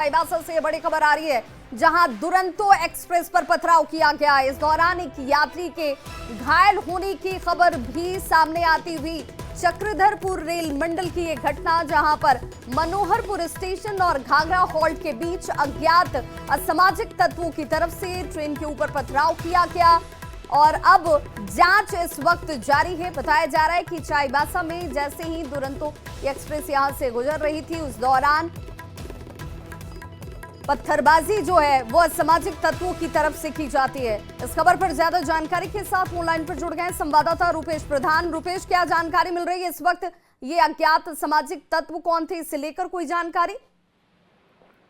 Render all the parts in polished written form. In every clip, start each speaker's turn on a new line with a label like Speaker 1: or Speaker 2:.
Speaker 1: चाईबासा से बड़ी खबर आ रही है जहां दुरंतो एक्सप्रेस पर पथराव किया गया। इस दौरान एक यात्री के घायल होने की खबर भी सामने आती हुई चक्रधरपुर रेल मंडल की एक घटना, जहां पर मनोहरपुर स्टेशन और घाघरा हॉल्ट के बीच अज्ञात असामाजिक तत्वों की तरफ से ट्रेन के ऊपर पथराव किया गया और अब जांच इस वक्त जारी है। बताया जा रहा है कि चाईबासा में जैसे ही दुरंतो एक्सप्रेस यहां से गुजर रही थी, उस दौरान पत्थरबाजी जो है वो असामाजिक तत्वों की तरफ से की जाती है। इस खबर पर ज्यादा जानकारी के साथ ऑनलाइन पर जुड़ गए संवाददाता रुपेश प्रधान। रुपेश, क्या जानकारी मिल रही है इस वक्त? ये अज्ञात सामाजिक तत्व कौन थे, इससे लेकर कोई जानकारी?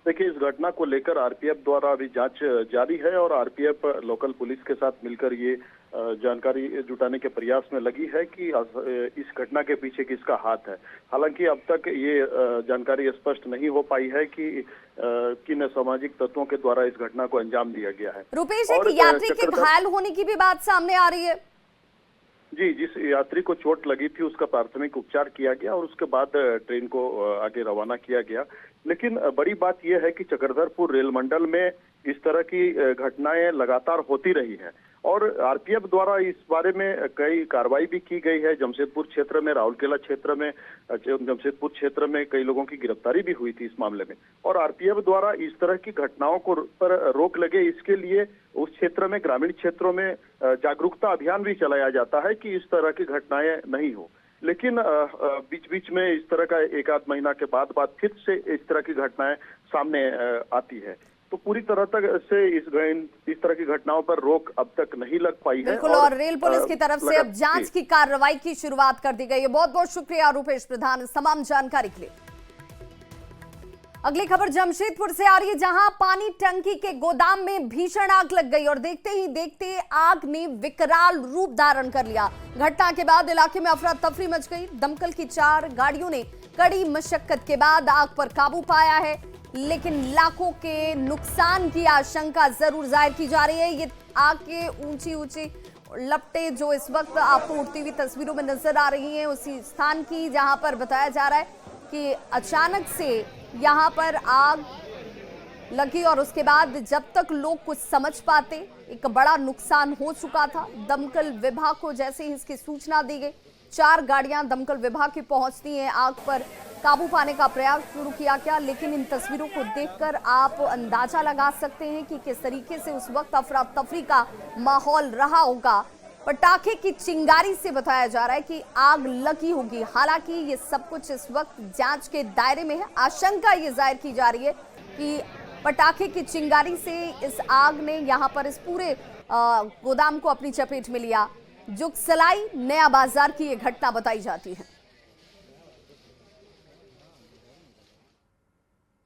Speaker 2: देखिए, इस घटना को लेकर आरपीएफ द्वारा अभी जांच जारी है और आरपीएफ लोकल पुलिस के साथ मिलकर ये जानकारी जुटाने के प्रयास में लगी है कि इस घटना के पीछे किसका हाथ है। हालांकि अब तक ये जानकारी स्पष्ट नहीं हो पाई है कि किन सामाजिक तत्वों के द्वारा इस घटना को अंजाम दिया गया है।
Speaker 1: रुपेश, एक यात्री के घायल होने की भी बात सामने आ रही है।
Speaker 2: जी, जिस यात्री को चोट लगी थी उसका प्राथमिक उपचार किया गया और उसके बाद ट्रेन को आगे रवाना किया गया। लेकिन बड़ी बात यह है कि चक्रधरपुर रेल मंडल में इस तरह की घटनाएं लगातार होती रही है और आरपीएफ द्वारा इस बारे में कई कार्रवाई भी की गई है। जमशेदपुर क्षेत्र में, राउरकेला क्षेत्र में, जमशेदपुर क्षेत्र में कई लोगों की गिरफ्तारी भी हुई थी इस मामले में और आरपीएफ द्वारा इस तरह की घटनाओं को पर रोक लगे, इसके लिए उस क्षेत्र में, ग्रामीण क्षेत्रों में जागरूकता अभियान भी चलाया जाता है कि इस तरह की घटनाएं नहीं हो। लेकिन बीच बीच में इस तरह का एक आध महीना के बाद फिर से इस तरह की घटनाएं सामने आती है, तो पूरी तरह तक से इस तरह की घटनाओं पर रोक अब तक नहीं लग पाई है।
Speaker 1: बिल्कुल, और रेल पुलिस की तरफ से अब जांच की कार्रवाई की शुरुआत कर दी गई है। बहुत बहुत शुक्रिया रुपेश प्रधान इस तमाम जानकारी के लिए। अगली खबर जमशेदपुर से आ रही है, जहां पानी टंकी के गोदाम में भीषण आग लग गई और देखते ही देखते आग ने विकराल रूप धारण कर लिया। घटना के बाद इलाके में अफरा तफरी मच गई। दमकल की 4 गाड़ियों ने कड़ी मशक्कत के बाद आग पर काबू पाया है, लेकिन लाखों के नुकसान की आशंका जरूर जाहिर की जा रही है। ये आग के ऊंची ऊंची लपटें जो इस वक्त आपको उड़ती हुई तस्वीरों में नजर आ रही हैं, उसी स्थान की जहां पर बताया जा रहा है कि अचानक से यहाँ पर आग लगी और उसके बाद जब तक लोग कुछ समझ पाते, एक बड़ा नुकसान हो चुका था। दमकल विभाग को जैसे ही इसकी सूचना दी गई, 4 गाड़ियां दमकल विभाग की पहुंचती हैं, आग पर काबू पाने का प्रयास शुरू किया गया। लेकिन इन तस्वीरों को देखकर आप अंदाजा लगा सकते हैं कि किस तरीके से उस वक्त अफरा तफरी का माहौल रहा होगा। पटाखे की चिंगारी से बताया जा रहा है कि आग लगी होगी। हालांकि ये सब कुछ इस वक्त जांच के दायरे में है। आशंका ये जाहिर की जा रही है कि पटाखे की चिंगारी से इस आग ने यहाँ पर इस पूरे गोदाम को अपनी चपेट में लिया। जुगसलाई नया बाजार की ये घटना बताई जाती है।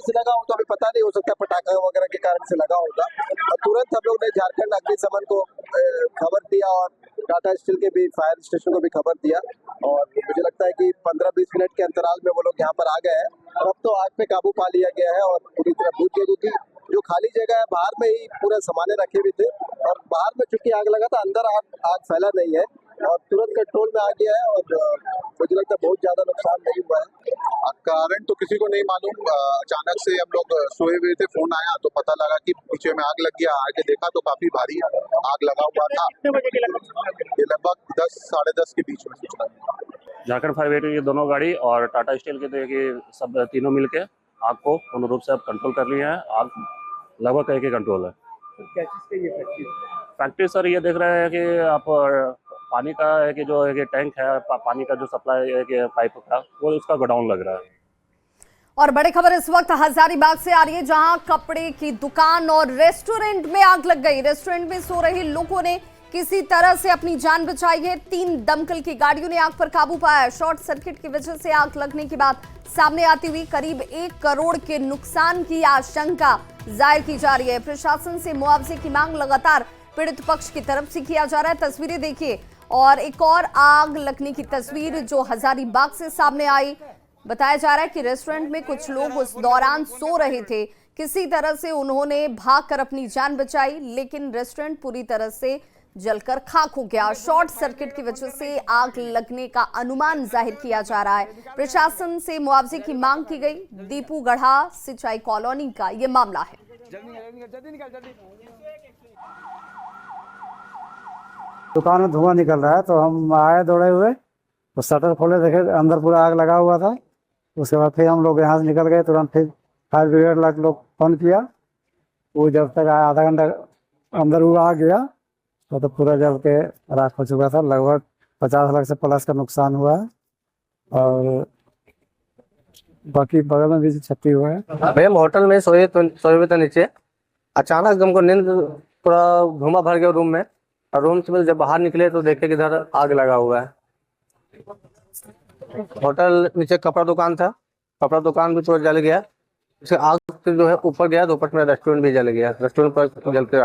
Speaker 3: से लगा हो तो अभी पता नहीं, हो सकता है पटाखा वगैरह के कारण से लगा होगा। और तुरंत हम लोग ने झारखंड अग्निशमन को खबर दिया और टाटा स्टील के भी फायर स्टेशन को भी खबर दिया और मुझे लगता है कि 15-20 मिनट के अंतराल में वो लोग यहाँ पर आ गए हैं और अब तो आग पे काबू पा लिया गया है और पूरी तरह बुझ गई, क्योंकि जो खाली जगह है बाहर में ही पूरे सामाने रखे हुए थे और बाहर में चूंकि आग लगा था, अंदर आग फैला नहीं है और तुरंत कंट्रोल में आ गया है और मुझे लगता है बहुत ज्यादा नुकसान नहीं हुआ है।
Speaker 4: कारण तो किसी को नहीं मालूम। अचानक से हम लोग सोए हुए थे, फोन आया तो पता लगा कि पीछे में आग लग गया। आगे देखा तो काफी भारी आग लगा हुआ था। ये लगभग 10 साढ़े 10 के बीच में सूचना।
Speaker 5: झारखंड फायर ब्रिगेड की दोनों गाड़ी और टाटा स्टील के देखिए सब तीनों मिलके आग को पूर्ण रूप से अब कंट्रोल कर लिया है। आग लगभग कहीं के कंट्रोल है।
Speaker 3: क्या चीज की ये
Speaker 5: फैक्ट्री सर ये देख रहे हैं कि आप पानी का है कि जो है कि टैंक है, पानी का जो सप्लाई है कि पाइप का, वो उसका गोडाउन लग रहा है।
Speaker 1: और बड़ी खबर इस वक्त हजारीबाग से आ रही है, जहां कपड़े की दुकान और रेस्टोरेंट में आग लग गई। रेस्टोरेंट में सो रहे लोगों ने किसी तरह से अपनी जान बचाई है। 3 दमकल की गाड़ियों ने आग पर काबू पाया। शॉर्ट सर्किट की वजह से आग लगने की बात सामने आती हुई करीब 1 करोड़ के नुकसान की आशंका जाहिर की जा रही है। प्रशासन से मुआवजे की मांग लगातार पीड़ित पक्ष की तरफ से किया जा रहा है। तस्वीरें देखिए, और एक और आग लगने की तस्वीर जो हजारीबाग से सामने आई। बताया जा रहा है कि रेस्टोरेंट में कुछ लोग उस दौरान सो रहे थे, किसी तरह से उन्होंने भागकर अपनी जान बचाई, लेकिन रेस्टोरेंट पूरी तरह से जलकर खाक हो गया। शॉर्ट सर्किट की वजह से आग लगने का अनुमान जाहिर किया जा रहा है। प्रशासन से मुआवजे की मांग की गई। दीपू गढ़ा सिंचाई कॉलोनी का ये मामला है।
Speaker 6: दुकान में धुआं निकल रहा है तो हम आए दौड़े हुए, तो शटर खोले, देखे अंदर पूरा आग लगा हुआ था। उसके बाद फिर हम लोग यहाँ से निकल गए, तुरंत फिर फायर ब्रिगेड लोग फोन किया। वो जब तक आया आधा घंटा अंदर वो आ गया तो पूरा जल के राख हो चुका था। लगभग 50 लाख से प्लस का नुकसान हुआ है और बाकी बगल में भी क्षति हुआ है।
Speaker 7: भैया हम होटल में सोए हुए थे नीचे, अचानक हमको नींद पूरा घुमा भर गया रूम में, और रूम से जब बाहर निकले तो देखे कि इधर आग लगा हुआ है। होटल नीचे कपड़ा दुकान था, कपड़ा दुकान भी पूरा जल गया। उससे आग जो है ऊपर गया तो ऊपर में रेस्टोरेंट भी जल गया। रेस्टोरेंट पर जल के